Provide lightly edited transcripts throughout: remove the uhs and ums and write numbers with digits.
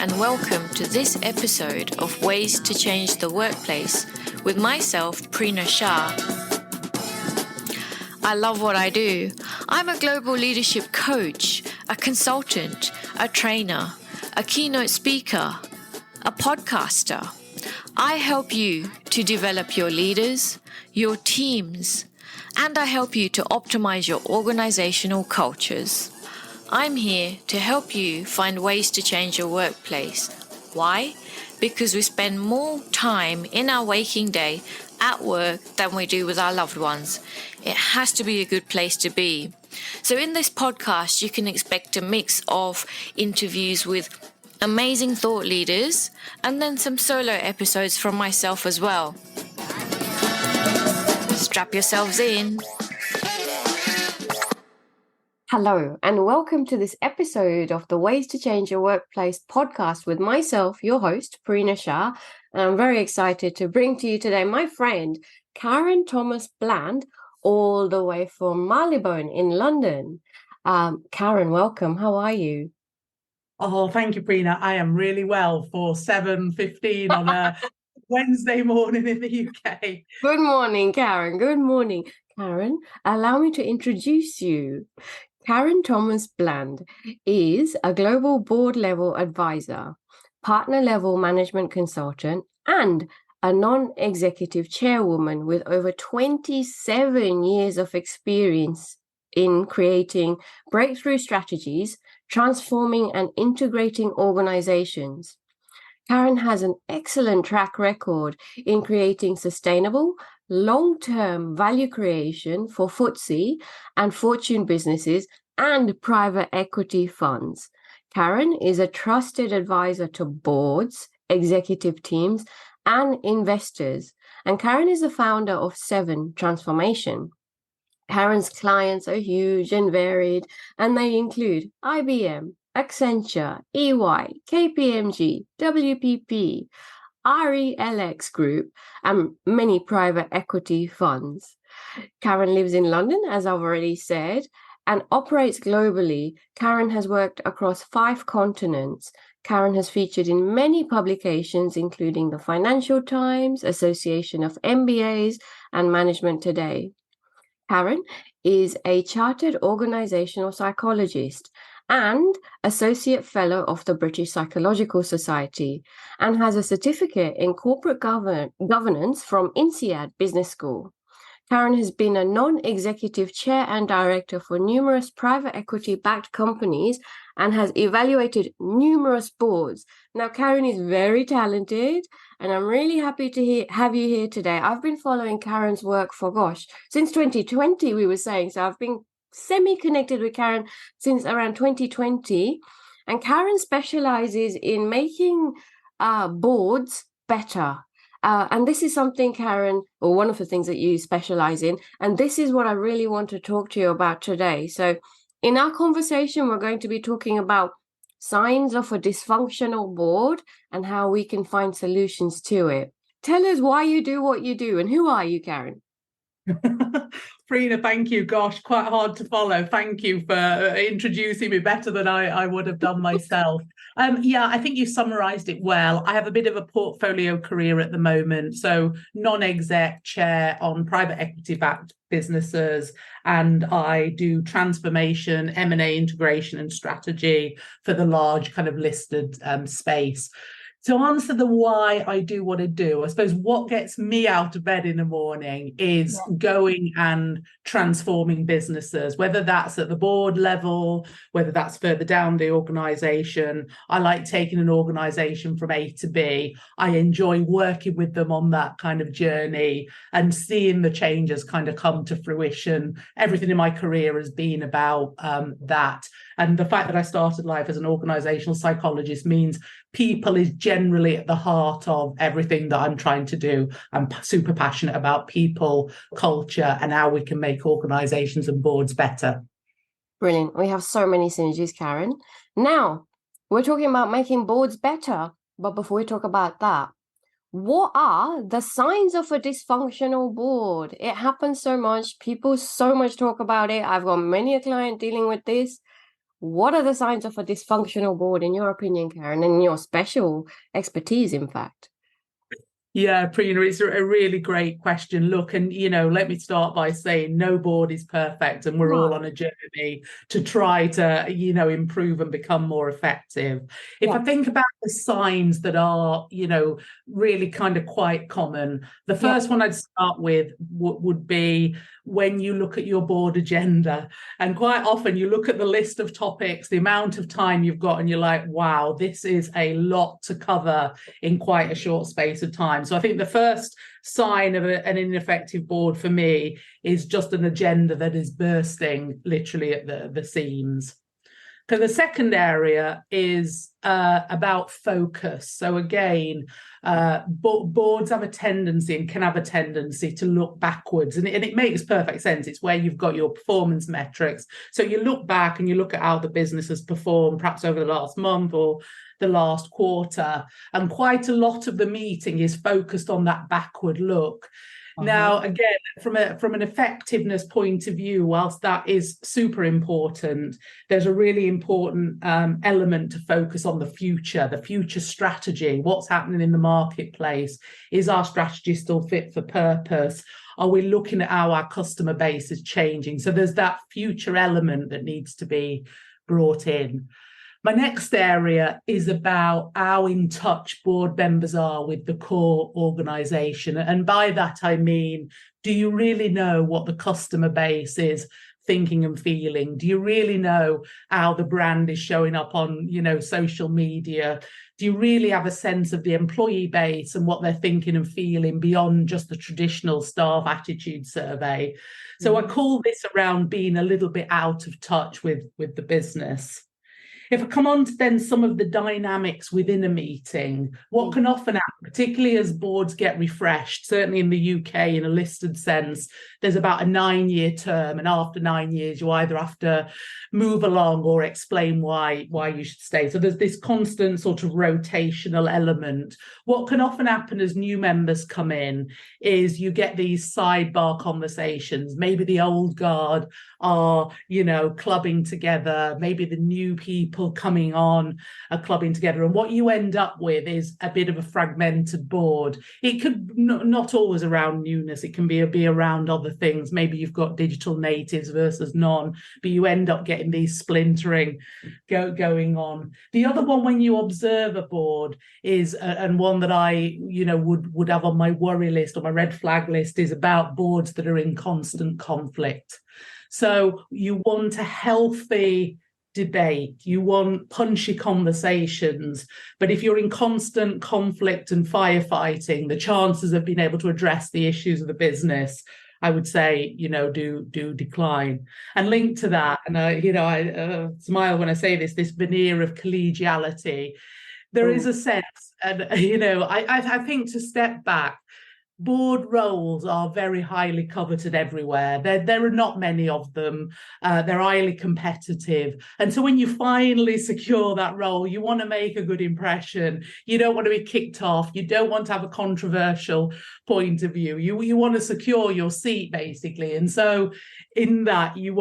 and welcome to this episode of Ways to Change the Workplace with myself, Prina Shah. I love what I do. I'm a global leadership coach, a consultant, a trainer, a keynote speaker, a podcaster. I help you to develop your leaders, your teams, and I help you to optimize your organizational cultures. I'm here to help you find ways to change your workplace. Why? Because we spend more time in our waking day at work than we do with our loved ones. It has to be a good place to be. So in this podcast, you can expect a mix of interviews with amazing thought leaders and then some solo episodes from myself as well. Strap yourselves in. Hello, and welcome to this episode of the Ways to Change Your Workplace podcast with myself, your host, Prina Shah. And I'm very excited to bring to you today my friend, Karen Thomas Bland, all the way from Marylebone in London. Karen, welcome. How are you? Oh, thank you, Prina. I am really well for 7:15 on a Wednesday morning in the UK. Good morning, Karen. Good morning. Karen, allow me to introduce you. Karen Thomas Bland is a global board-level advisor, partner-level management consultant, and a non-executive chairwoman with over 27 years of experience in creating breakthrough strategies, transforming and integrating organizations. Karen has an excellent track record in creating sustainable, long-term value creation for FTSE and Fortune businesses and private equity funds. Karen is a trusted advisor to boards, executive teams, and investors. And Karen is the founder of 7 Transformation. Karen's clients are huge and varied, and they include IBM, Accenture, EY, KPMG, WPP, RELX Group, and many private equity funds. Karen lives in London, as I've already said, and operates globally. Karen has worked across 5 continents. Karen has featured in many publications, including the Financial Times, Association of MBAs, and Management Today. Karen is a chartered organizational psychologist and Associate Fellow of the British Psychological Society, and has a certificate in corporate governance from INSEAD Business School. Karen has been a non-executive chair and director for numerous private equity-backed companies and has evaluated numerous boards. Now, Karen is very talented, and I'm really happy to have you here today. I've been following Karen's work for, since 2020, we were saying. So I've been semi-connected with Karen since around 2020. And Karen specializes in making boards better. And this is something, Karen, or one of the things that you specialize in. And this is what I really want to talk to you about today. So in our conversation, we're going to be talking about signs of a dysfunctional board and how we can find solutions to it. Tell us why you do what you do, and who are you, Karen? Prina, thank you. Gosh, quite hard to follow. Thank you for introducing me better than I would have done myself. I think you summarised it well. I have a bit of a portfolio career at the moment. So non-exec chair on private equity-backed businesses, and I do transformation, M&A integration and strategy for the large kind of listed space. To answer the why I do what I do, I suppose what gets me out of bed in the morning is going and transforming businesses, whether that's at the board level, whether that's further down the organisation. I like taking an organisation from A to B. I enjoy working with them on that kind of journey and seeing the changes kind of come to fruition. Everything in my career has been about that. And the fact that I started life as an organisational psychologist means people is generally at the heart of everything that I'm trying to do. I'm super passionate about people, culture, and how we can make organisations and boards better. Brilliant. We have so many synergies, Karen. Now, we're talking about making boards better. But before we talk about that, what are the signs of a dysfunctional board? It happens so much. People so much talk about it. I've got many a client dealing with this. What are the signs of a dysfunctional board, in your opinion, Karen, and your special expertise, in fact? Yeah, Prina, it's a really great question. Look, and let me start by saying no board is perfect, and we're all on a journey to try to, improve and become more effective. If I think about the signs that are, really kind of quite common, the first one I'd start with would be when you look at your board agenda, and quite often you look at the list of topics, the amount of time you've got, and you're like, wow, this is a lot to cover in quite a short space of time. So I think the first sign of an ineffective board for me is just an agenda that is bursting literally at the seams. Because the second area is about focus. So again, boards have a tendency and can have a tendency to look backwards, and it makes perfect sense. It's where you've got your performance metrics. So you look back and you look at how the business has performed, perhaps over the last month or the last quarter, and quite a lot of the meeting is focused on that backward look. Now, again, from an effectiveness point of view, whilst that is super important, there's a really important element to focus on the future strategy, what's happening in the marketplace. Is our strategy still fit for purpose? Are we looking at how our customer base is changing? So there's that future element that needs to be brought in. My next area is about how in touch board members are with the core organisation. And by that, I mean, do you really know what the customer base is thinking and feeling? Do you really know how the brand is showing up on, social media? Do you really have a sense of the employee base and what they're thinking and feeling beyond just the traditional staff attitude survey? So I call this around being a little bit out of touch with the business. If I come on to then some of the dynamics within a meeting, what can often happen, particularly as boards get refreshed, certainly in the UK in a listed sense, there's about a 9-year term, and after 9 years, you either have to move along or explain why you should stay. So there's this constant sort of rotational element. What can often happen as new members come in is you get these sidebar conversations. Maybe the old guard are, clubbing together. Maybe the new people coming on are clubbing together. And what you end up with is a bit of a fragmented board. It could not always around newness. It can be around other things. Maybe you've got digital natives versus none, but you end up getting these splintering going on. The other one, when you observe a board, is and one that I would have on my worry list or my red flag list, is about boards that are in constant conflict. So you want a healthy debate, you want punchy conversations, but if you're in constant conflict and firefighting, the chances of being able to address the issues of the business, I would say, do decline. And linked to that, and I smile when I say this veneer of collegiality, there is a sense, and I think, to step back, board roles are very highly coveted everywhere. There are not many of them. They're highly competitive. And so when you finally secure that role, you want to make a good impression. You don't want to be kicked off. You don't want to have a controversial point of view. You want to secure your seat, basically. And so in that, you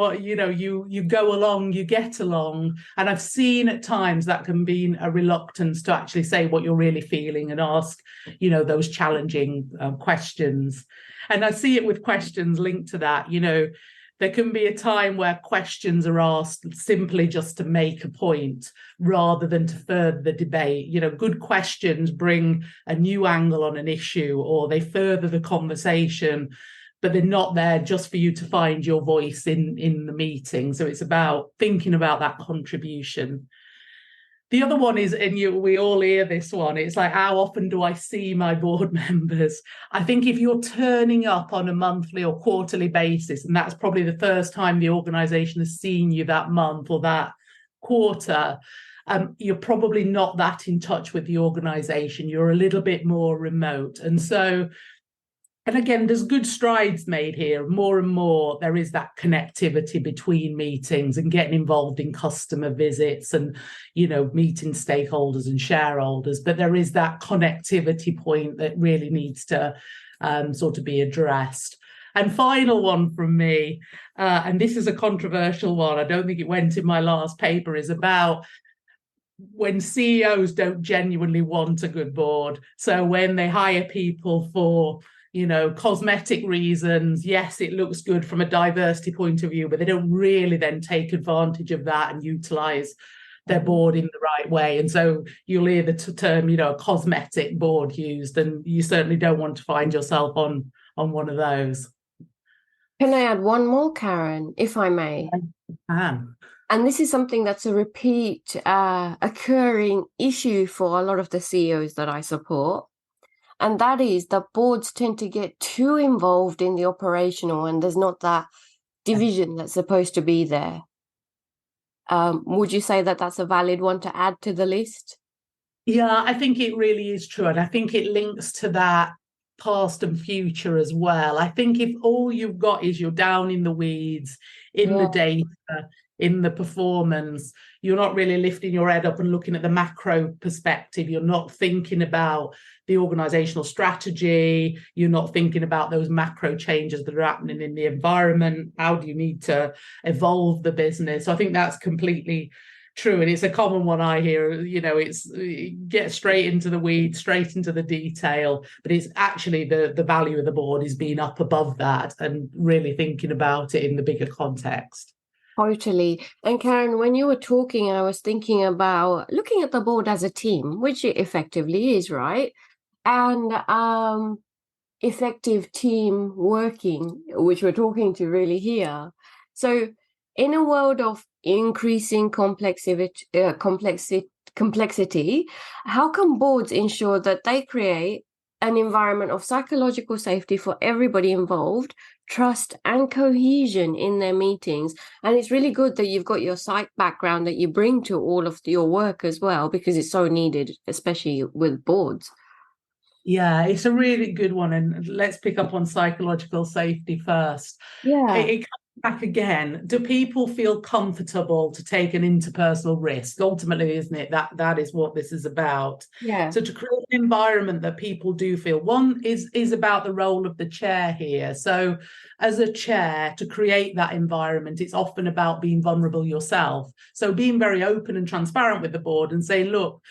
go along, you get along. And I've seen at times that can be a reluctance to actually say what you're really feeling and ask, those challenging questions. And I see it with questions linked to that. There can be a time where questions are asked simply just to make a point rather than to further the debate. Good questions bring a new angle on an issue, or they further the conversation, but they're not there just for you to find your voice in the meeting. So it's about thinking about that contribution. The other one is, and we all hear this one, it's like, how often do I see my board members? I think if you're turning up on a monthly or quarterly basis, and that's probably the first time the organisation has seen you that month or that quarter, you're probably not that in touch with the organisation. You're a little bit more remote. And so, and again, there's good strides made here. More and more, there is that connectivity between meetings and getting involved in customer visits and, meeting stakeholders and shareholders. But there is that connectivity point that really needs to sort of be addressed. And final one from me, and this is a controversial one, I don't think it went in my last paper, is about when CEOs don't genuinely want a good board. So when they hire people for, cosmetic reasons, yes, it looks good from a diversity point of view, but they don't really then take advantage of that and utilize their board in the right way. And so you'll hear the term, a cosmetic board used, and you certainly don't want to find yourself on one of those. Can I add one more, Karen, if I may? And this is something that's a repeat occurring issue for a lot of the CEOs that I support. And that is that boards tend to get too involved in the operational, and there's not that division that's supposed to be there. Would you say that that's a valid one to add to the list? Yeah, I think it really is true. And I think it links to that past and future as well. I think if all you've got is you're down in the weeds, in the data, in the performance, you're not really lifting your head up and looking at the macro perspective. You're not thinking about the organizational strategy. You're not thinking about those macro changes that are happening in the environment. How do you need to evolve the business? So I think that's completely true. And it's a common one I hear, it's get straight into the weeds, straight into the detail, but it's actually the value of the board is being up above that and really thinking about it in the bigger context. Totally. And Karen, when you were talking, I was thinking about looking at the board as a team, which it effectively is, right? And effective team working, which we're talking to really here. So in a world of increasing complexity, how can boards ensure that they create an environment of psychological safety for everybody involved, trust and cohesion in their meetings? And it's really good that you've got your psych background that you bring to all of your work as well, because it's so needed, especially with boards. Yeah, it's a really good one. And let's pick up on psychological safety first. Yeah. It comes back again. Do people feel comfortable to take an interpersonal risk? Ultimately, isn't it? That is what this is about. Yeah. So to create an environment that people do feel, one is about the role of the chair here. So as a chair, to create that environment, it's often about being vulnerable yourself. So being very open and transparent with the board and saying, look,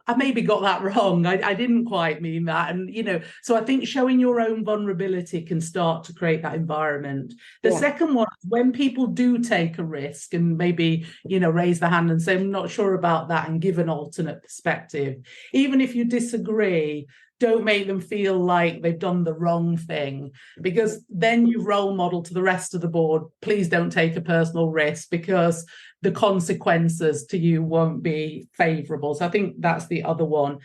I maybe got that wrong. I didn't quite mean that. And, so I think showing your own vulnerability can start to create that environment. The second one, when people do take a risk and maybe, raise the hand and say, I'm not sure about that, and give an alternate perspective, even if you disagree, don't make them feel like they've done the wrong thing, because then you've role modeled to the rest of the board, please don't take a personal risk because the consequences to you won't be favorable. So I think that's the other one.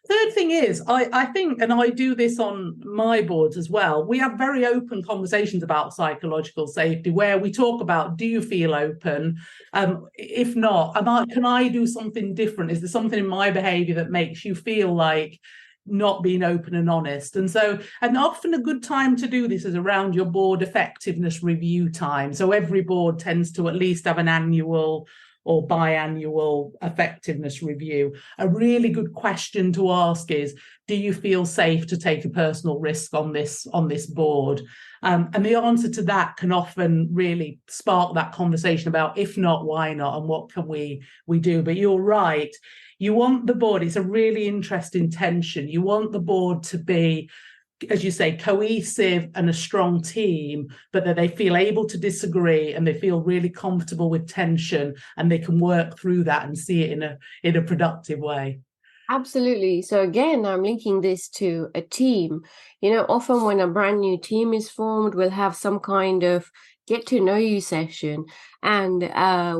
Third thing is, I think, and I do this on my boards as well, we have very open conversations about psychological safety where we talk about, do you feel open? If not, can I do something different? Is there something in my behavior that makes you feel like not being open and honest? And often a good time to do this is around your board effectiveness review time. So every board tends to at least have an annual or biannual effectiveness review. A really good question to ask is, do you feel safe to take a personal risk on this board? And the answer to that can often really spark that conversation about, if not, why not, and what can we do? But you're right. You want the board, it's a really interesting tension. You want the board to be, as you say, cohesive and a strong team, but that they feel able to disagree and they feel really comfortable with tension and they can work through that and see it in a productive way. Absolutely. So again, I'm linking this to a team. Often when a brand new team is formed, we'll have some kind of get to know you session. And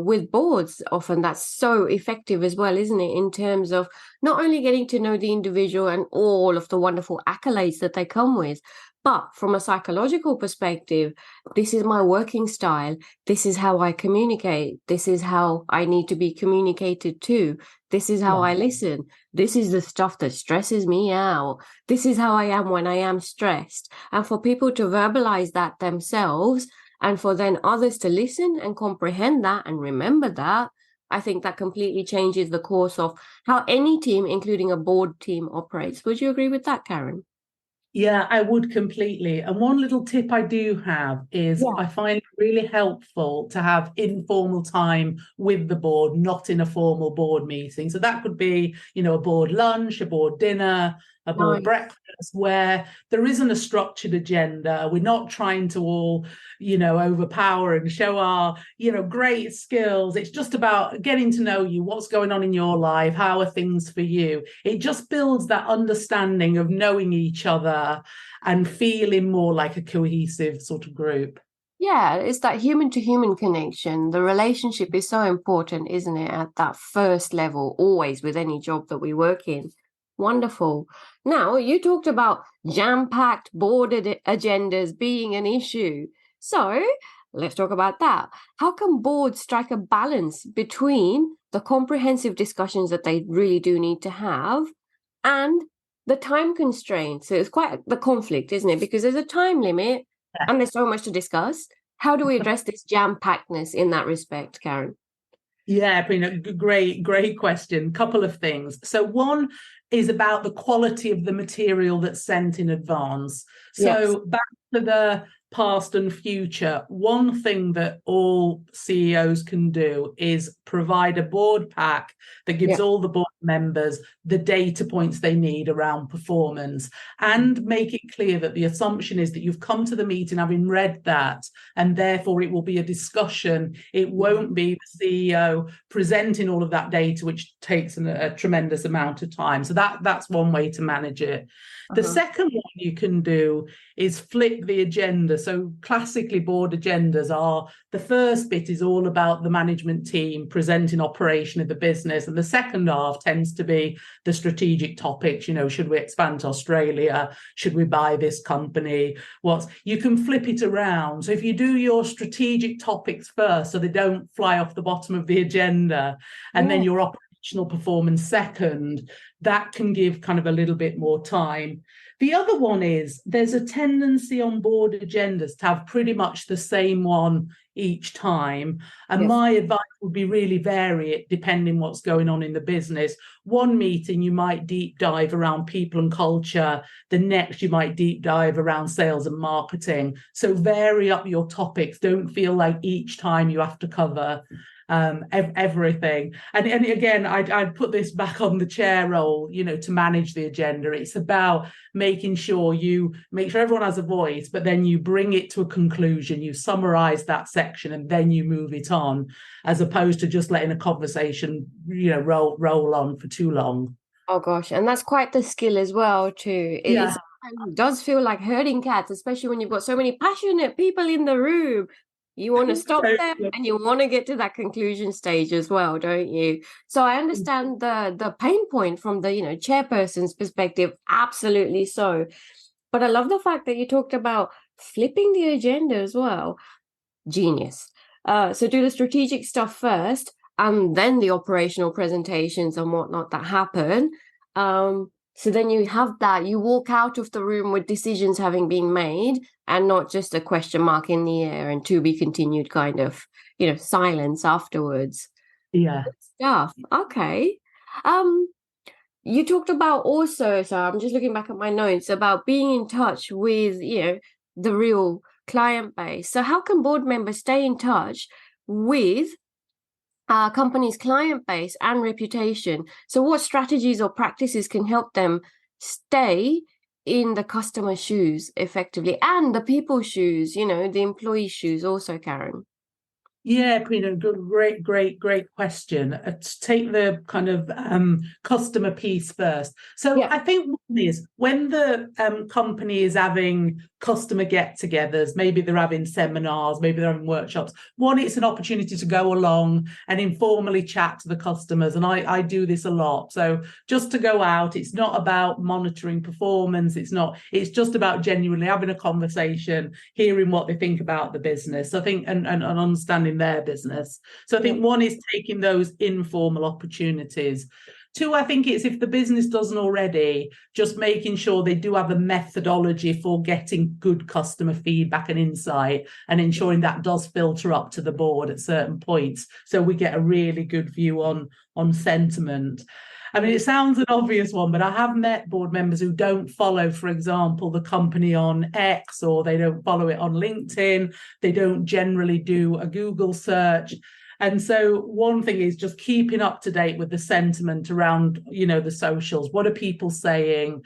with boards, often that's so effective as well, isn't it? In terms of not only getting to know the individual and all of the wonderful accolades that they come with, but from a psychological perspective, this is my working style. This is how I communicate. This is how I need to be communicated to. This is how I listen. This is the stuff that stresses me out. This is how I am when I am stressed. And for people to verbalize that themselves, and for then others to listen and comprehend that and remember that, I think that completely changes the course of how any team, including a board team, operates. Would you agree with that, Karen? Yeah, I would completely. And one little tip I do have is Yeah. I find it really helpful to have informal time with the board, not in a formal board meeting. So that could be, a board lunch, a board dinner, a board Nice. breakfast, where there isn't a structured agenda. We're not trying to all, overpower and show our, great skills. It's just about getting to know you, what's going on in your life, how are things for you. It just builds that understanding of knowing each other and feeling more like a cohesive sort of group. Yeah, it's that human to human connection. The relationship is so important, isn't it, at that first level, always with any job that we work in. Wonderful. Now, you talked about jam-packed board agendas being an issue. So, let's talk about that. How can boards strike a balance between the comprehensive discussions that they really do need to have and the time constraints? So it's quite the conflict, isn't it? Because there's a time limit and there's so much to discuss. How do we address this jam-packedness in that respect, Karen? Yeah, Prina, great question. Couple of things. So one is about the quality of the material that's sent in advance. Yes. So back to the past and future, one thing that all CEOs can do is provide a board pack that gives all the board members the data points they need around performance, and make it clear that the assumption is that you've come to the meeting having read that, and therefore it will be a discussion. It won't be the CEO presenting all of that data, which takes a tremendous amount of time. So that's one way to manage it. The second one you can do is flip the agenda. So classically, board agendas are, the first bit is all about the management team presenting operation of the business. And the second half tends to be the strategic topics. Should we expand to Australia? Should we buy this company? You can flip it around. So if you do your strategic topics first, so they don't fly off the bottom of the agenda, and then your operational performance second, that can give kind of a little bit more time. The other one is there's a tendency on board agendas to have pretty much the same one each time. And my advice would be really vary it depending what's going on in the business. One meeting, you might deep dive around people and culture. The next, you might deep dive around sales and marketing. So vary up your topics. Don't feel like each time you have to cover everything. And again, I'd put this back on the chair role, to manage the agenda. It's about making sure you make sure everyone has a voice, but then you bring it to a conclusion, you summarize that section, and then you move it on, as opposed to just letting a conversation, roll on for too long. Oh gosh, and that's quite the skill as well too. It does feel like herding cats, especially when you've got so many passionate people in the room. You want to stop them and you want to get to that conclusion stage as well, don't you? So I understand the pain point from the, chairperson's perspective, absolutely so. But I love the fact that you talked about flipping the agenda as well. Genius. So do the strategic stuff first and then the operational presentations and whatnot that happen. So then you have that, you walk out of the room with decisions having been made and not just a question mark in the air and to be continued kind of, silence afterwards. Yeah. Good stuff. Okay. You talked about also, so I'm just looking back at my notes, about being in touch with, the real client base. So how can board members stay in touch with our company's client base and reputation? So what strategies or practices can help them stay in the customer shoes effectively, and the people's shoes, the employee shoes also, Karen? Yeah, Prina, great question. To take the kind of customer piece first. So I think one is when the company is having customer get-togethers, maybe they're having seminars, maybe they're having workshops. One, it's an opportunity to go along and informally chat to the customers. And I do this a lot. So just to go out, it's not about monitoring performance. It's just about genuinely having a conversation, hearing what they think about the business. I think, and understanding their business. So I think one is taking those informal opportunities. Two, I think it's, if the business doesn't already, just making sure they do have a methodology for getting good customer feedback and insight, and ensuring that does filter up to the board at certain points, so we get a really good view on sentiment. I mean, it sounds an obvious one, but I have met board members who don't follow, for example, the company on X, or they don't follow it on LinkedIn. They don't generally do a Google search. And so one thing is just keeping up to date with the sentiment around, the socials. What are people saying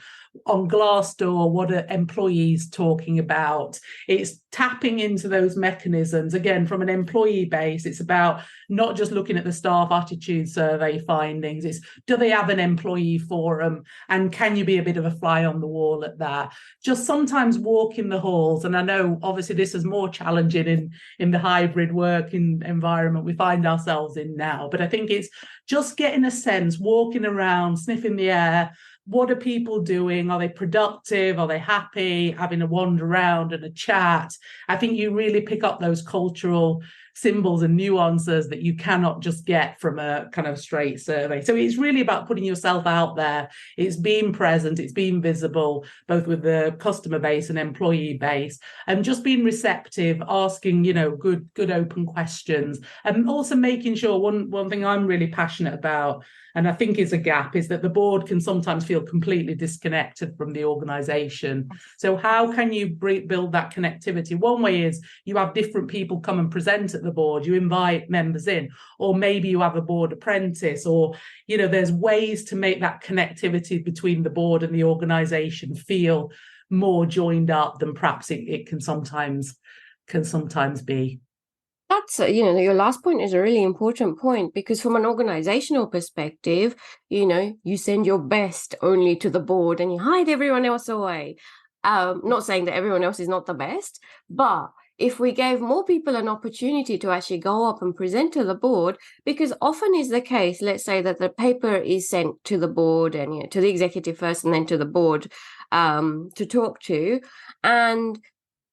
on Glassdoor? What are employees talking about? It's tapping into those mechanisms. Again, from an employee base, it's about not just looking at the staff attitude survey findings. It's, do they have an employee forum? And can you be a bit of a fly on the wall at that? Just sometimes walk in the halls. And I know, obviously, this is more challenging in the hybrid working environment we find ourselves in now. But I think it's just getting a sense, walking around, sniffing the air. What are people doing? Are they productive? Are they happy? Having a wander around and a chat. I think you really pick up those cultural symbols and nuances that you cannot just get from a kind of straight survey. So it's really about putting yourself out there. It's being present, it's being visible, both with the customer base and employee base, and just being receptive, asking, good open questions, and also making sure one thing I'm really passionate about, and I think is a gap, is that the board can sometimes feel completely disconnected from the organisation. So how can you build that connectivity? One way is you have different people come and present at the board, you invite members in, or maybe you have a board apprentice, or, there's ways to make that connectivity between the board and the organisation feel more joined up than perhaps it can sometimes be. That's, your last point is a really important point, because from an organizational perspective, you send your best only to the board and you hide everyone else away. Not saying that everyone else is not the best, but if we gave more people an opportunity to actually go up and present to the board, because often is the case, let's say that the paper is sent to the board and to the executive first and then to the board to talk to, and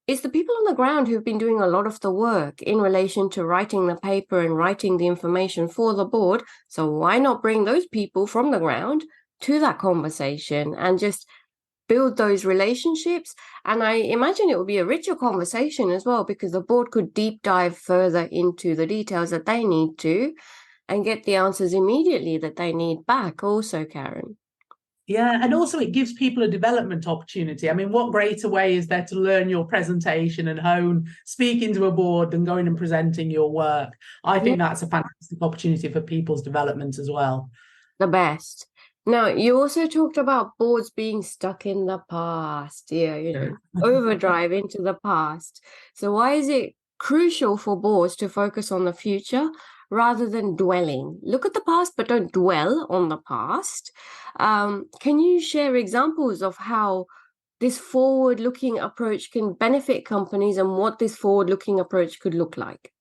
it's the people on the ground who've been doing a lot of the work in relation to writing the paper and writing the information for the board. So why not bring those people from the ground to that conversation and just build those relationships? And I imagine it will be a richer conversation as well, because the board could deep dive further into the details that they need to and get the answers immediately that they need back also, Karen. Yeah, and also it gives people a development opportunity. I mean, what greater way is there to learn your presentation and hone speaking to a board than going and presenting your work? I think that's a fantastic opportunity for people's development as well. The best. Now, you also talked about boards being stuck in the past. Yeah, overdrive into the past. So why is it crucial for boards to focus on the future rather than dwelling? Look at the past, but don't dwell on the past. Can you share examples of how this forward-looking approach can benefit companies and what this forward-looking approach could look like?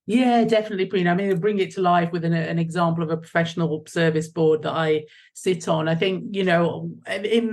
Yeah, definitely, Prina. I mean, I'll bring it to life with an example of a professional service board that I sit on. I think, in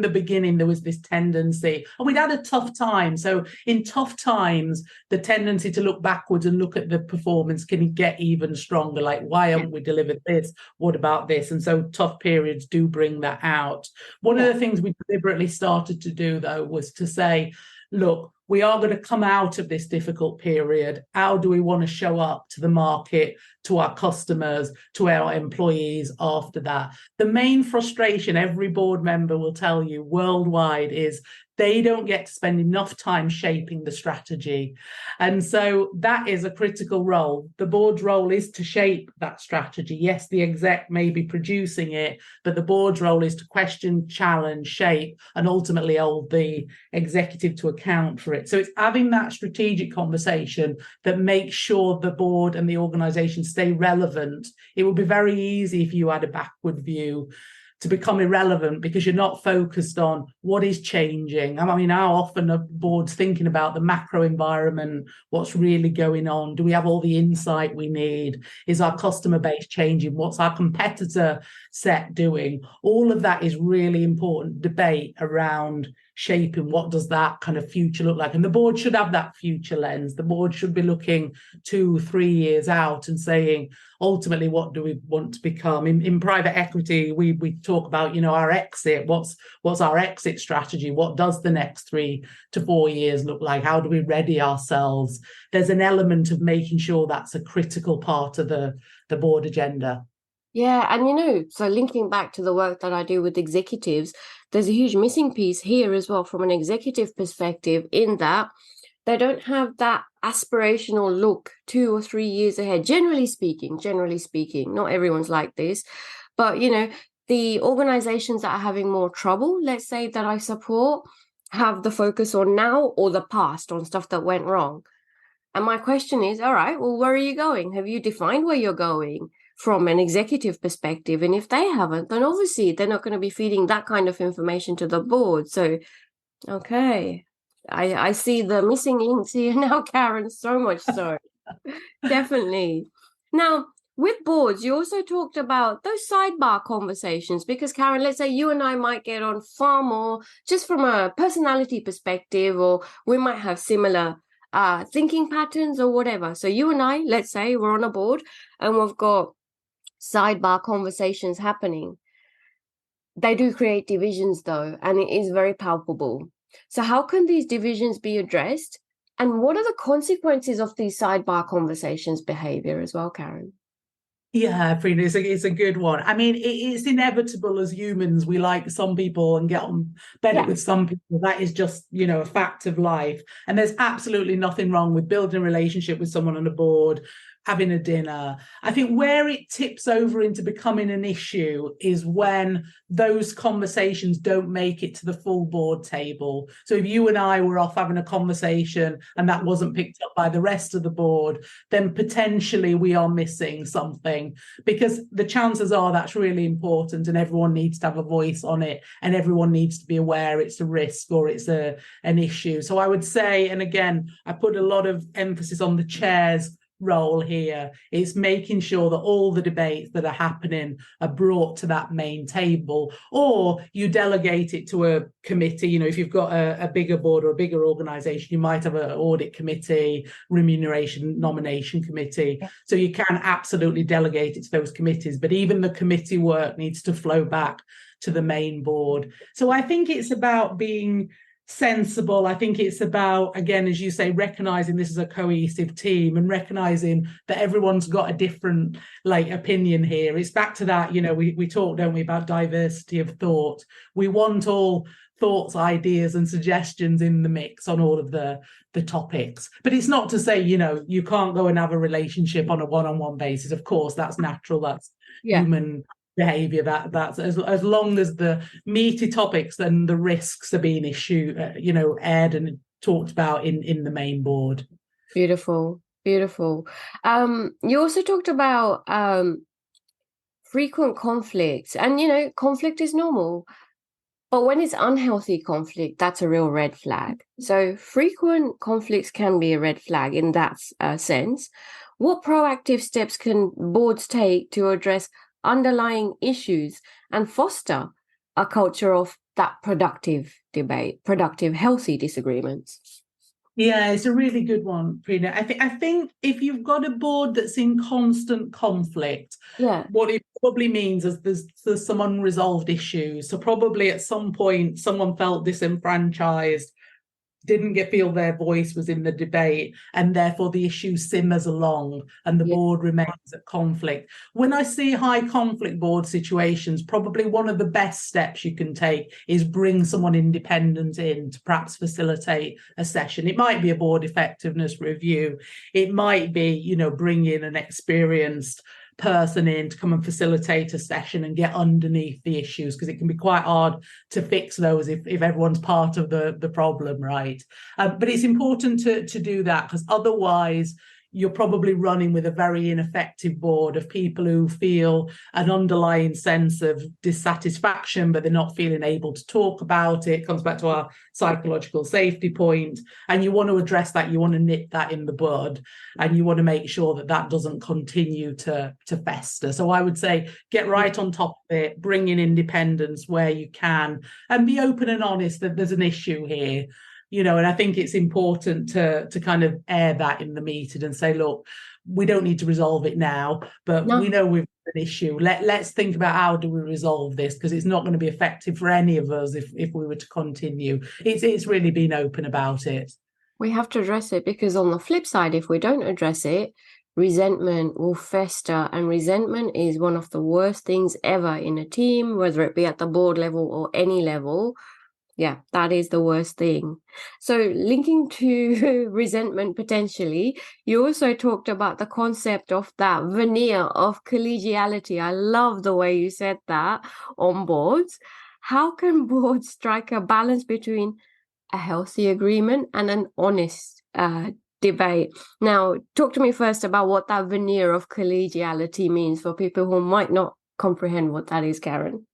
the beginning, there was this tendency, and we'd had a tough time. So in tough times, the tendency to look backwards and look at the performance can get even stronger. Like, why haven't we delivered this? What about this? And so tough periods do bring that out. One of the things we deliberately started to do, though, was to say, look, we are going to come out of this difficult period. How do we want to show up to the market, to our customers, to our employees after that? The main frustration every board member will tell you worldwide is they don't get to spend enough time shaping the strategy. And so that is a critical role. The board's role is to shape that strategy. Yes, the exec may be producing it, but the board's role is to question, challenge, shape, and ultimately hold the executive to account for it. So it's having that strategic conversation that makes sure the board and the organization stay relevant. It would be very easy if you had a backward view to become irrelevant because you're not focused on what is changing. I mean, how often are boards thinking about the macro environment, what's really going on? Do we have all the insight we need? Is our customer base changing? What's our competitor set doing? All of that is really important debate around shaping what does that kind of future look like. And the board should have that future lens. The board should be looking 2-3 years out and saying, ultimately, what do we want to become? In private equity, we talk about, our exit. What's our exit strategy? What does the next 3 to 4 years look like? How do we ready ourselves? There's an element of making sure that's a critical part of the board agenda. Yeah, and so linking back to the work that I do with executives, there's a huge missing piece here as well from an executive perspective, in that they don't have that aspirational look 2 or 3 years ahead. Generally speaking, not everyone's like this, but the organizations that are having more trouble, let's say, that I support, have the focus on now or the past, on stuff that went wrong. And my question is, all right, well, where are you going? Have you defined where you're going from an executive perspective? And if they haven't, then obviously they're not going to be feeding that kind of information to the board. So, okay, I see the missing links here now, Karen, so much so. Definitely. Now, with boards, you also talked about those sidebar conversations, because Karen, let's say you and I might get on far more just from a personality perspective, or we might have similar thinking patterns or whatever. So you and I, let's say we're on a board and we've got sidebar conversations happening. They do create divisions though, and it is very palpable. So how can these divisions be addressed? And what are the consequences of these sidebar conversations behavior as well, Karen? Yeah, Prina, it's a good one. I mean, it's inevitable as humans. We like some people and get on better with some people. That is just, a fact of life. And there's absolutely nothing wrong with building a relationship with someone on a board, having a dinner. I think where it tips over into becoming an issue is when those conversations don't make it to the full board table. So if you and I were off having a conversation and that wasn't picked up by the rest of the board, then potentially we are missing something, because the chances are that's really important and everyone needs to have a voice on it and everyone needs to be aware it's a risk or it's an issue. So I would say, and again, I put a lot of emphasis on the chair's role here. It's making sure that all the debates that are happening are brought to that main table, or you delegate it to a committee. If you've got a bigger board or a bigger organization, you might have an audit committee, remuneration nomination committee. So you can absolutely delegate it to those committees, but even the committee work needs to flow back to the main board. So I think it's about being sensible. I think it's about, again, as you say, recognizing this is a cohesive team and recognizing that everyone's got a different opinion here. It's back to that, we talk, don't we, about diversity of thought. We want all thoughts, ideas and suggestions in the mix on all of the topics. But it's not to say, you can't go and have a relationship on a one-on-one basis. Of course, that's natural. That's human behavior. That's as long as the meaty topics and the risks are being aired and talked about in the main board. Beautiful. You also talked about frequent conflicts, and conflict is normal, but when it's unhealthy conflict, that's a real red flag. So frequent conflicts can be a red flag in that sense. What proactive steps can boards take to address underlying issues and foster a culture of that productive debate, productive, healthy disagreements? Yeah, it's a really good one, Prina. I think if you've got a board that's in constant conflict, what it probably means is there's some unresolved issues. So probably at some point someone felt disenfranchised, didn't feel their voice was in the debate, and therefore the issue simmers along and the board remains at conflict. When I see high conflict board situations, probably one of the best steps you can take is bring someone independent in to perhaps facilitate a session. It might be a board effectiveness review. It might be, bring in an experienced person in to come and facilitate a session and get underneath the issues, because it can be quite hard to fix those if everyone's part of the problem, right? But it's important to do that, because otherwise you're probably running with a very ineffective board of people who feel an underlying sense of dissatisfaction, but they're not feeling able to talk about it. It comes back to our psychological safety point. And you want to address that. You want to nip that in the bud, and you want to make sure that that doesn't continue to fester. So I would say get right on top of it, bring in independence where you can, and be open and honest that there's an issue here. And I think it's important to kind of air that in the meeting and say, look, we don't need to resolve it now, but we know we've got an issue. Let's think about how do we resolve this, because it's not going to be effective for any of us if we were to continue. It's really been open about it. We have to address it, because on the flip side, if we don't address it, resentment will fester. And resentment is one of the worst things ever in a team, whether it be at the board level or any level. Yeah, that is the worst thing. So linking to resentment potentially, you also talked about the concept of that veneer of collegiality. I love the way you said that on boards. How can boards strike a balance between a healthy agreement and an honest debate? Now, talk to me first about what that veneer of collegiality means for people who might not comprehend what that is, Karen.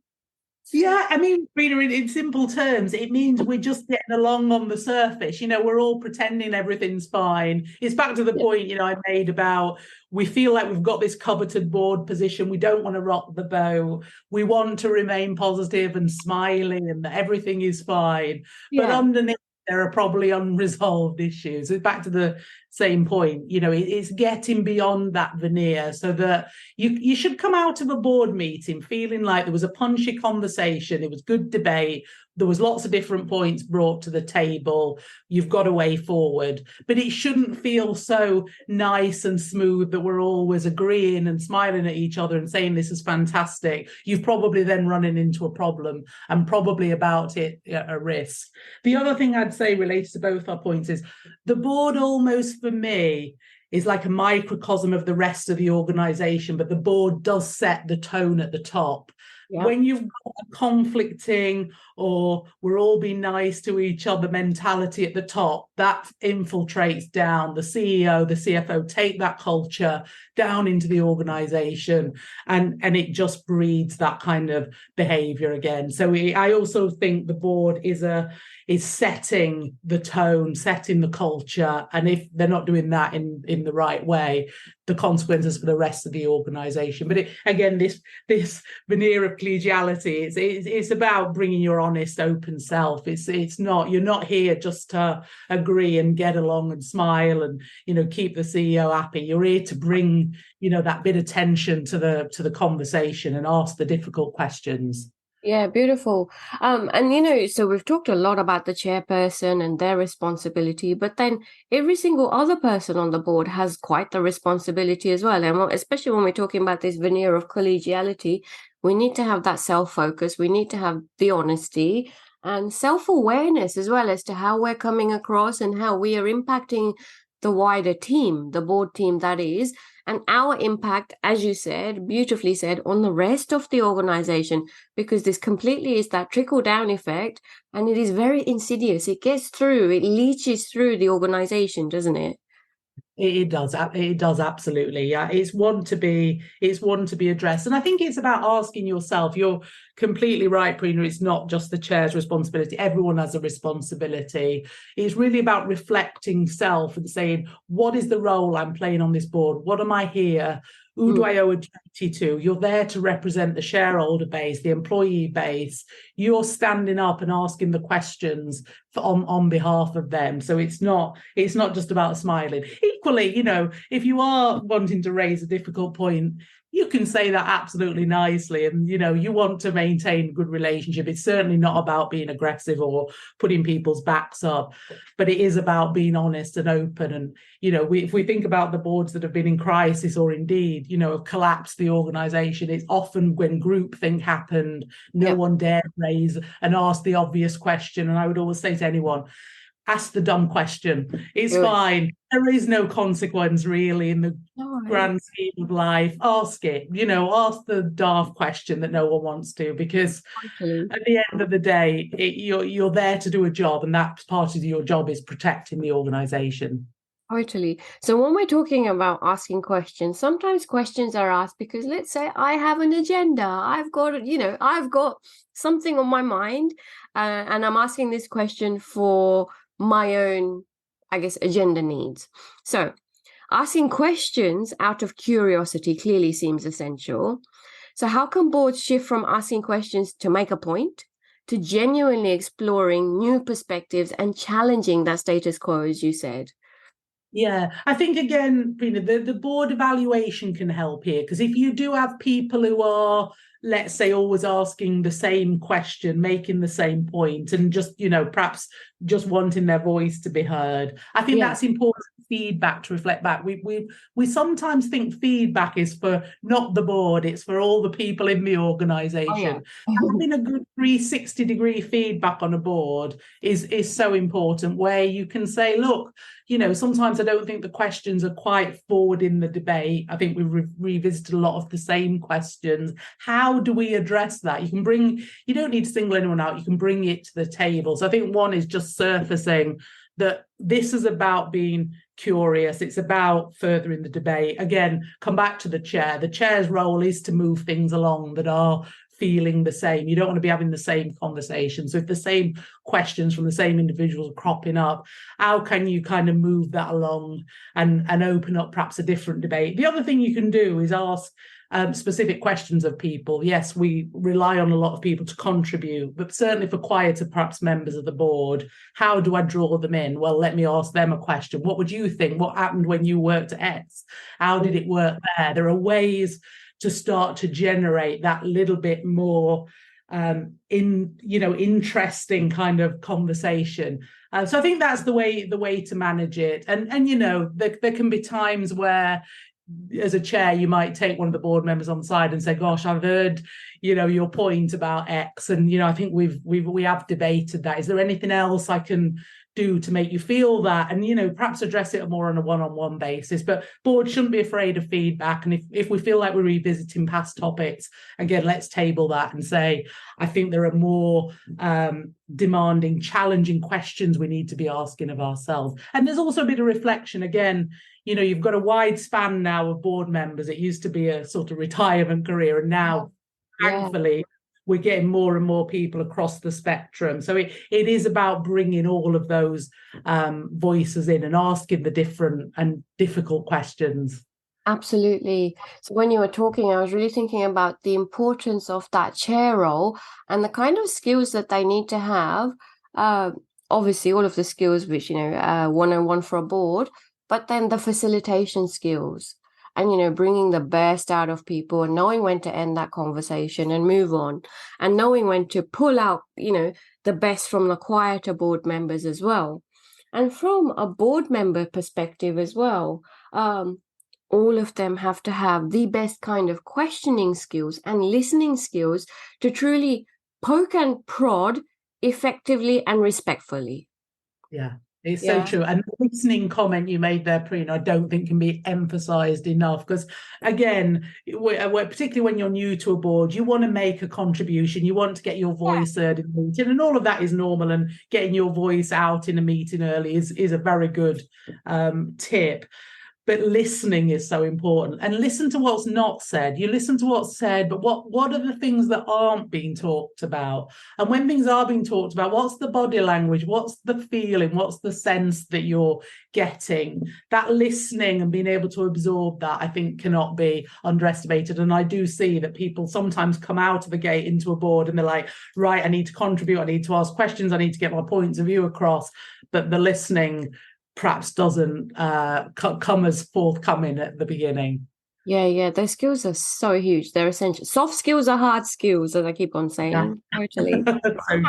Yeah, I mean, Prina, in simple terms, it means we're just getting along on the surface. We're all pretending everything's fine. It's back to the point, I made about we feel like we've got this coveted board position. We don't want to rock the boat. We want to remain positive and smiling and that everything is fine. Yeah. But underneath, there are probably unresolved issues. It's back to the same point. It's getting beyond that veneer so that you should come out of a board meeting feeling like there was a punchy conversation. It was good debate. There was lots of different points brought to the table. You've got a way forward, but it shouldn't feel so nice and smooth that we're always agreeing and smiling at each other and saying this is fantastic. You've probably then running into a problem and probably about it a risk. The other thing I'd say related to both our points is the board almost for me is like a microcosm of the rest of the organization, but the board does set the tone at the top. Yeah. When you've got a conflicting or we're all being nice to each other mentality at the top, that infiltrates down. The CEO, the CFO take that culture down into the organization and it just breeds that kind of behavior again. So I also think the board is setting the tone, setting the culture. And if they're not doing that in the right way, the consequences for the rest of the organization. But this veneer of collegiality, it's about bringing your honest, open self. It's not, you're not here just to agree and get along and smile and, keep the CEO happy. You're here to bring, that bit of tension to the conversation and ask the difficult questions. Yeah, beautiful. And so we've talked a lot about the chairperson and their responsibility, but then every single other person on the board has quite the responsibility as well. And especially when we're talking about this veneer of collegiality, we need to have that self-focus. We need to have the honesty and self-awareness as well as to how we're coming across and how we are impacting the wider team, the board team that is, and our impact, as you said, beautifully said, on the rest of the organization, because this completely is that trickle-down effect, and it is very insidious. It gets through, it leaches through the organization, doesn't it? It does. It does, absolutely. Yeah, it's one to be addressed. And I think it's about asking yourself, you're completely right, Prina, it's not just the chair's responsibility. Everyone has a responsibility. It's really about reflecting self and saying, what is the role I'm playing on this board? What am I here? Who do I owe a duty to? You're there to represent the shareholder base, the employee base. You're standing up and asking the questions on behalf of them. So it's not just about smiling. Equally, if you are wanting to raise a difficult point, you can say that absolutely nicely. And, you want to maintain a good relationship. It's certainly not about being aggressive or putting people's backs up, but it is about being honest and open. And, if we think about the boards that have been in crisis or indeed, have collapsed the organization, it's often when groupthink happened, no one dared raise and ask the obvious question. And I would always say to anyone, ask the dumb question. It's fine. There is no consequence really in the grand scheme of life. Ask it, ask the daft question that no one wants to, because at the end of the day, you're there to do a job, and that part of your job is protecting the organization. Totally. So when we're talking about asking questions, sometimes questions are asked because, let's say, I have an agenda. I've got something on my mind, and I'm asking this question for my own, agenda needs. So asking questions out of curiosity clearly seems essential. So how can boards shift from asking questions to make a point to genuinely exploring new perspectives and challenging that status quo, as you said? Yeah, I think, again, Prina, the board evaluation can help here, because if you do have people who are, let's say, always asking the same question, making the same point, and just, perhaps just wanting their voice to be heard, I think that's important feedback to reflect back. We sometimes think feedback is for not the board, it's for all the people in the organization. Having a good 360-degree feedback on a board is so important, where you can say, look, sometimes I don't think the questions are quite forward in the debate. I think we've revisited a lot of the same questions. How do we address that? You don't need to single anyone out, you can bring it to the table. So I think one is just surfacing that this is about being curious. It's about furthering the debate. Again, come back to the chair. The chair's role is to move things along that are feeling the same. You don't want to be having the same conversation. So if the same questions from the same individuals are cropping up, how can you kind of move that along and open up perhaps a different debate? The other thing you can do is ask specific questions of people. Yes, we rely on a lot of people to contribute, but certainly for quieter perhaps members of the board, how do I draw them in? Well, let me ask them a question. What would you think? What happened when you worked at X? How did it work there? There are ways to start to generate that little bit more interesting kind of conversation. So I think that's the way to manage it. And there can be times where, as a chair, you might take one of the board members on the side and say, gosh, I've heard your point about X, and I think we have debated that. Is there anything else I can do to make you feel that? And perhaps address it more on a one-on-one basis. But boards shouldn't be afraid of feedback, and if we feel like we're revisiting past topics, again, let's table that and say, I think there are more demanding, challenging questions we need to be asking of ourselves. And there's also a bit of reflection. Again, you've got a wide span now of board members. It used to be a sort of retirement career, and now thankfully we're getting more and more people across the spectrum. So it is about bringing all of those voices in and asking the different and difficult questions. Absolutely. So when you were talking, I was really thinking about the importance of that chair role and the kind of skills that they need to have. Obviously, all of the skills which, one-on-one for a board, but then the facilitation skills and, bringing the best out of people and knowing when to end that conversation and move on, and knowing when to pull out, the best from the quieter board members as well. And from a board member perspective as well, all of them have to have the best kind of questioning skills and listening skills to truly poke and prod effectively and respectfully. Yeah. It's so true. And the listening comment you made there, Prina, I don't think can be emphasized enough, because again, particularly when you're new to a board, you want to make a contribution, you want to get your voice heard in the meeting, and all of that is normal, and getting your voice out in a meeting early is a very good tip. But listening is so important, and listen to what's not said. You listen to what's said, but what are the things that aren't being talked about? And when things are being talked about, what's the body language? What's the feeling? What's the sense that you're getting? That listening and being able to absorb that, I think, cannot be underestimated. And I do see that people sometimes come out of the gate into a board and they're like, right, I need to contribute, I need to ask questions, I need to get my points of view across. But the listening perhaps doesn't come as forthcoming at the beginning. Yeah, those skills are so huge. They're essential. Soft skills are hard skills, as I keep on saying. Totally. So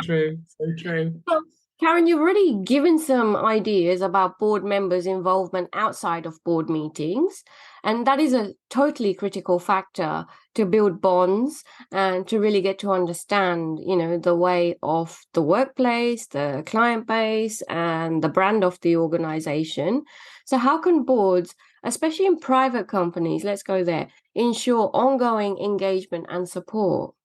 true. So, Karen, you've already given some ideas about board members' involvement outside of board meetings, and that is a totally critical factor to build bonds and to really get to understand, the way of the workplace, the client base, and the brand of the organization. So how can boards, especially in private companies, let's go there, ensure ongoing engagement and support?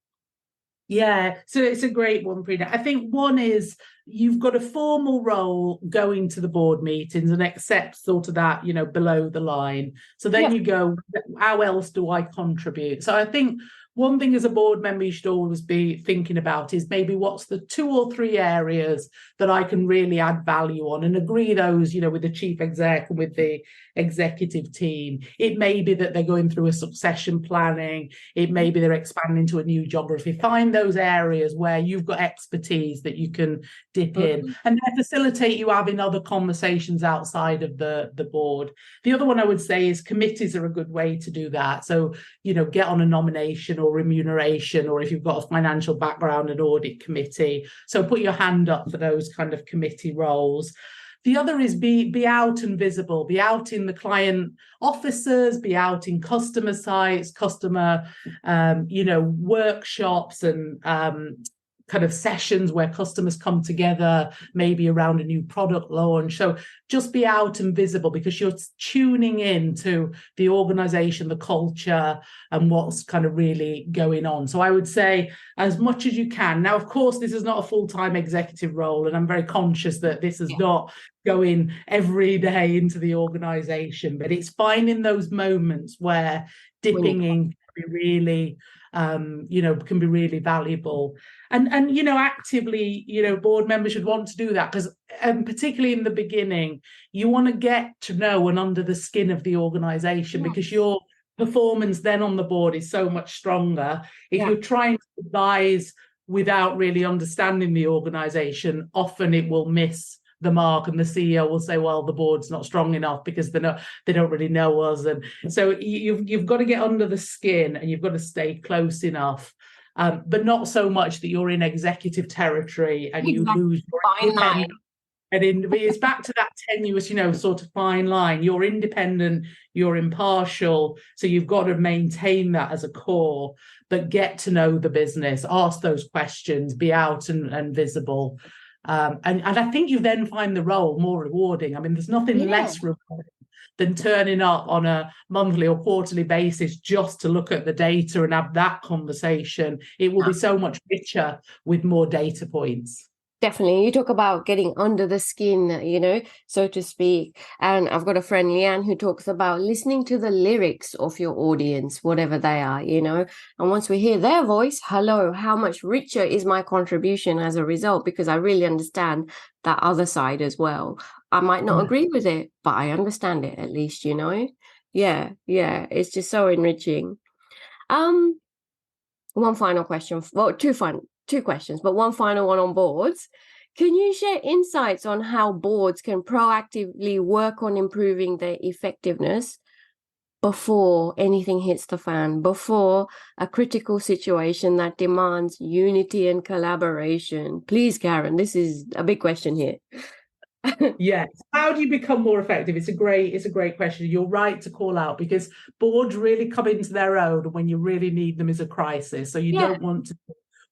Yeah, so it's a great one, Prina. I think one is you've got a formal role going to the board meetings and accept sort of that, below the line. So then you go, how else do I contribute? So I think one thing as a board member you should always be thinking about is maybe what's the 2 or 3 areas that I can really add value on, and agree those, with the chief exec and with the executive team. It may be that they're going through a succession planning. It may be they're expanding to a new geography. Find those areas where you've got expertise that you can dip in, and then facilitate you having other conversations outside of the board. The other one I would say is committees are a good way to do that. So, get on a nomination or remuneration, or if you've got a financial background, an audit committee. So put your hand up for those kind of committee roles. The other is be out and visible, be out in the client offices, be out in customer sites, customer, workshops and kind of sessions where customers come together, maybe around a new product launch. So just be out and visible, because you're tuning in to the organization, the culture, and what's kind of really going on. So I would say as much as you can. Now, of course, this is not a full-time executive role, and I'm very conscious that this is not going every day into the organization, but it's finding those moments where dipping in can be really can be really valuable. And actively, board members should want to do that, because particularly in the beginning, you want to get to know and under the skin of the organization, because your performance then on the board is so much stronger. If you're trying to advise without really understanding the organization, often it will miss the mark, and the CEO will say, well, the board's not strong enough because they don't really know us. And so you've got to get under the skin, and you've got to stay close enough, but not so much that you're in executive territory and you lose your independence. And it's back to that tenuous, sort of fine line. You're independent, you're impartial, so you've got to maintain that as a core, but get to know the business, ask those questions, be out and visible. And I think you then find the role more rewarding. I mean, there's nothing less rewarding than turning up on a monthly or quarterly basis just to look at the data and have that conversation. It will be so much richer with more data points. Definitely. You talk about getting under the skin, so to speak. And I've got a friend, Leanne, who talks about listening to the lyrics of your audience, whatever they are, And once we hear their voice, hello, how much richer is my contribution as a result? Because I really understand that other side as well. I might not agree with it, but I understand it at least, Yeah. It's just so enriching. One final question. Well, two questions, but one final one on boards. Can you share insights on how boards can proactively work on improving their effectiveness before anything hits the fan, before a critical situation that demands unity and collaboration? Please, Karen, this is a big question here. Yes. How do you become more effective? It's a great question. You're right to call out, because boards really come into their own when you really need them is a crisis. So you don't want to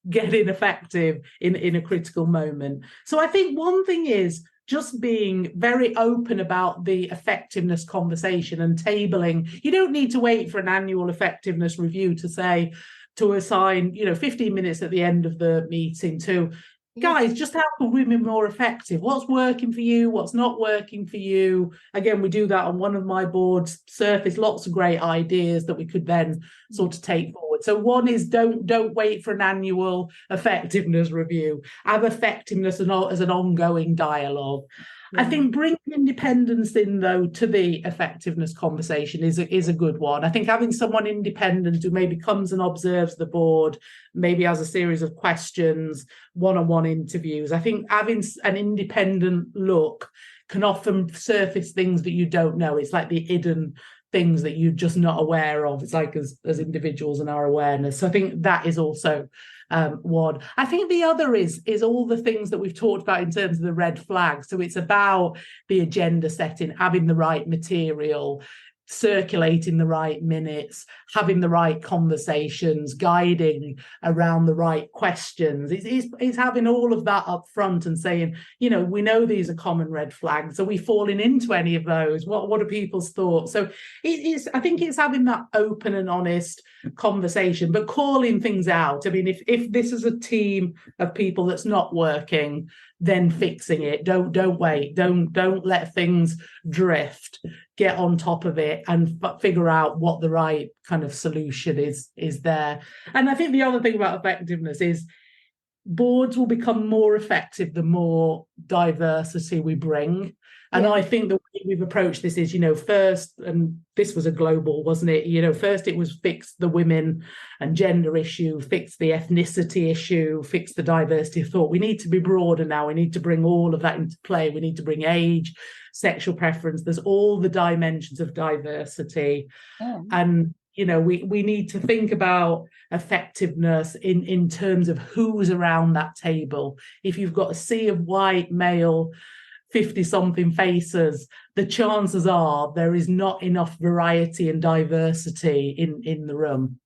get ineffective in a critical moment. So I think one thing is just being very open about the effectiveness conversation and tabling. You don't need to wait for an annual effectiveness review to assign 15 minutes at the end of the meeting to guys, just how can we be more effective? What's working for you? What's not working for you? Again, we do that on one of my boards, surface lots of great ideas that we could then sort of take forward. So one is don't wait for an annual effectiveness review. Have effectiveness as an ongoing dialogue. I think bringing independence in, though, to the effectiveness conversation is a good one. I think having someone independent who maybe comes and observes the board, maybe has a series of questions, one-on-one interviews. I think having an independent look can often surface things that you don't know. It's like the hidden things that you're just not aware of. It's like as individuals and our awareness. So I think that is also one. I think the other is all the things that we've talked about in terms of the red flags. So it's about the agenda setting, having the right material, circulating the right minutes, having the right conversations, guiding around the right questions. It's having all of that up front and saying, we know these are common red flags. Are we falling into any of those? What are people's thoughts? So I think it's having that open and honest conversation, but calling things out. I mean, if this is a team of people that's not working, then fixing it. Don't wait. Don't let things drift. Get on top of it and figure out what the right kind of solution is there. And I think the other thing about effectiveness is boards will become more effective the more diversity we bring. And I think the way we've approached this is, first, and this was a global, wasn't it? First it was fix the women and gender issue, fix the ethnicity issue, fix the diversity of thought. We need to be broader now. We need to bring all of that into play. We need to bring age, sexual preference. There's all the dimensions of diversity. And, we need to think about effectiveness in terms of who's around that table. If you've got a sea of white male 50-something faces, the chances are there is not enough variety and diversity in the room.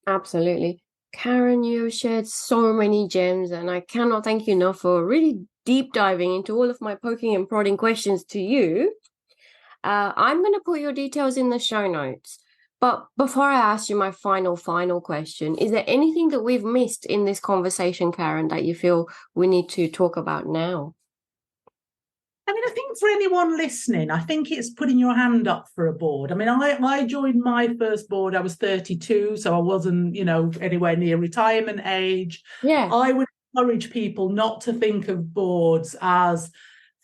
Absolutely. Karen, you shared so many gems, and I cannot thank you enough for really deep diving into all of my poking and prodding questions to you. I'm going to put your details in the show notes. But before I ask you my final question, is there anything that we've missed in this conversation, Karen, that you feel we need to talk about now? I mean, I think for anyone listening, I think it's putting your hand up for a board. I mean, I joined my first board, I was 32, so I wasn't, anywhere near retirement age. Yeah. I would encourage people not to think of boards as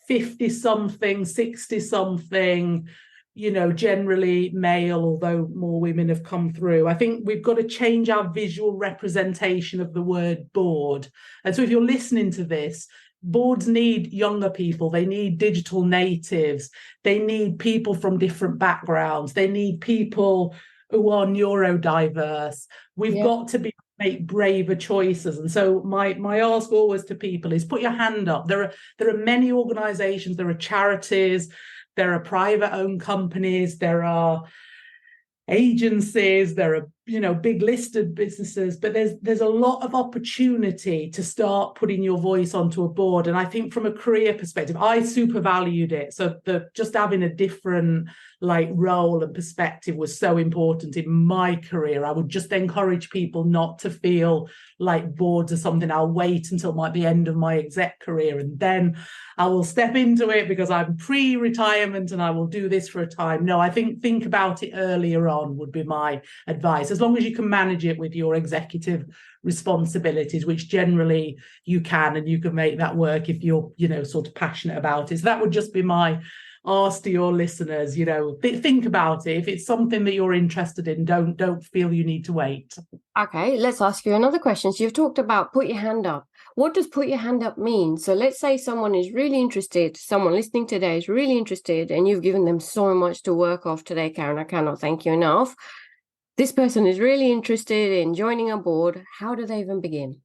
50-something, 60-something, generally male, although more women have come through. I think we've got to change our visual representation of the word board. And so if you're listening to this, boards need younger people, they need digital natives, they need people from different backgrounds, they need people who are neurodiverse. We've got to make braver choices. And so my ask always to people is put your hand up. There are many organizations, there are charities, there are private owned companies, there are agencies, there are big listed businesses, but there's a lot of opportunity to start putting your voice onto a board. And I think from a career perspective, I super valued it. So just having a different role and perspective was so important in my career. I would just encourage people not to feel like boards are something I'll wait until the end of my exec career and then I will step into it because I'm pre-retirement and I will do this for a time. No, I think about it earlier on would be my advice, as long as you can manage it with your executive responsibilities, which generally you can, and you can make that work if you're, sort of passionate about it. So that would just be my ask to your listeners, think about it. If it's something that you're interested in, don't feel you need to wait. Okay, let's ask you another question. So you've talked about put your hand up. What does put your hand up mean? So let's say someone is really interested, someone listening today is really interested, and you've given them so much to work off today, Karen. I cannot thank you enough. This person is really interested in joining a board. How do they even begin?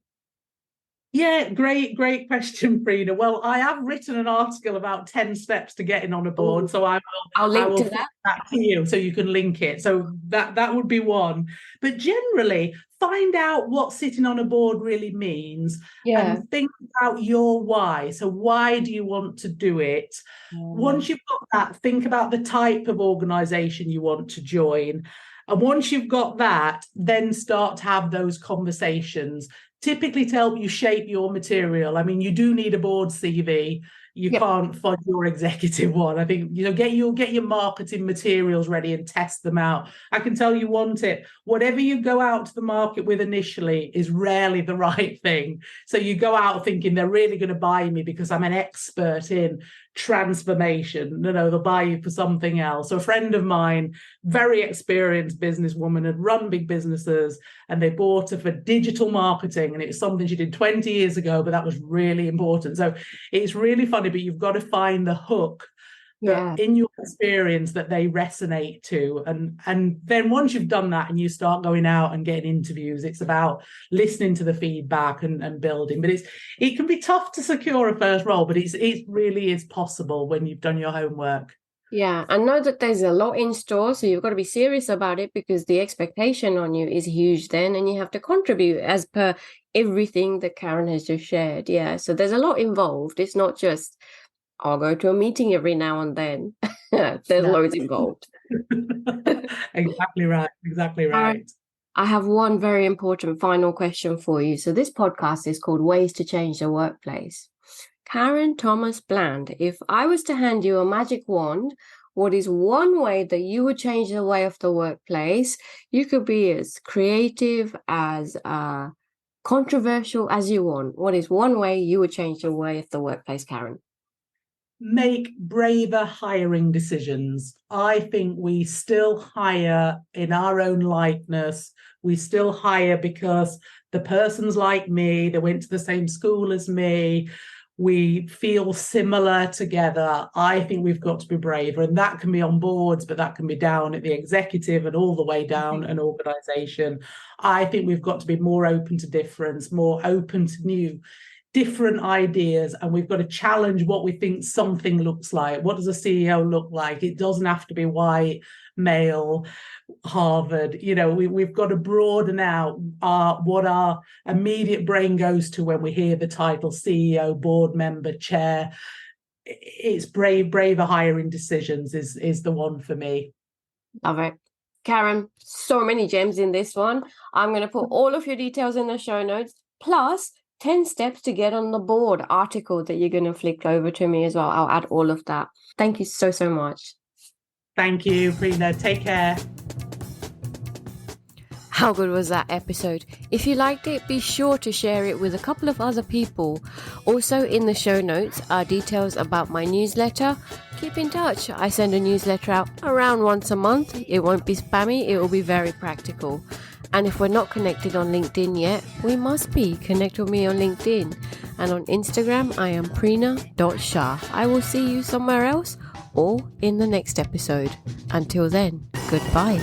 Yeah, great question, Prina. Well, I have written an article about 10 steps to getting on a board, so I'll link to that to you so you can link it. So that would be one. But generally, find out what sitting on a board really means and think about your why. So why do you want to do it? Once you've got that, think about the type of organization you want to join. And once you've got that, then start to have those conversations, typically to help you shape your material. I mean, you do need a board CV. You can't fudge your executive one. I think, get your marketing materials ready and test them out. I can tell you one tip: whatever you go out to the market with initially is rarely the right thing. So you go out thinking they're really going to buy me because I'm an expert in transformation. No, they'll buy you for something else. So a friend of mine, very experienced businesswoman, had run big businesses and they bought her for digital marketing, and it's something she did 20 years ago, but that was really important. So it's really funny, but you've got to find the hook in your experience that they resonate to. And then once you've done that and you start going out and getting interviews, it's about listening to the feedback and building. But it can be tough to secure a first role, but it really is possible when you've done your homework. Yeah, I know that there's a lot in store, so you've got to be serious about it because the expectation on you is huge then, and you have to contribute as per everything that Karen has just shared. Yeah, so there's a lot involved. It's not just, I'll go to a meeting every now and then. There's loads involved. Exactly right. I have one very important final question for you. So this podcast is called Ways to Change the Workplace. Karen Thomas Bland, if I was to hand you a magic wand, what is one way that you would change the way of the workplace? You could be as creative, as controversial as you want. What is one way you would change the way of the workplace, Karen? Make braver hiring decisions. I think we still hire in our own likeness. We still hire because the person's like me, they went to the same school as me, we feel similar together. I think we've got to be braver, and that can be on boards, but that can be down at the executive and all the way down an organization. I think we've got to be more open to difference, more open to new. different ideas, and we've got to challenge what we think something looks like. What does a CEO look like? It doesn't have to be white, male, Harvard. We've got to broaden out what our immediate brain goes to when we hear the title CEO, board member, chair. It's braver hiring decisions is the one for me. Love it. Karen, so many gems in this one. I'm going to put all of your details in the show notes, plus 10 steps to get on the board article that you're going to flick over to me as well. I'll add all of that. Thank you so, so much. Thank you, Prina. Take care. How good was that episode? If you liked it, be sure to share it with a couple of other people. Also in the show notes are details about my newsletter. Keep in touch. I send a newsletter out around once a month. It won't be spammy. It will be very practical. And if we're not connected on LinkedIn yet, we must be. Connect with me on LinkedIn. And on Instagram, I am Prina.Shah. I will see you somewhere else or in the next episode. Until then, goodbye.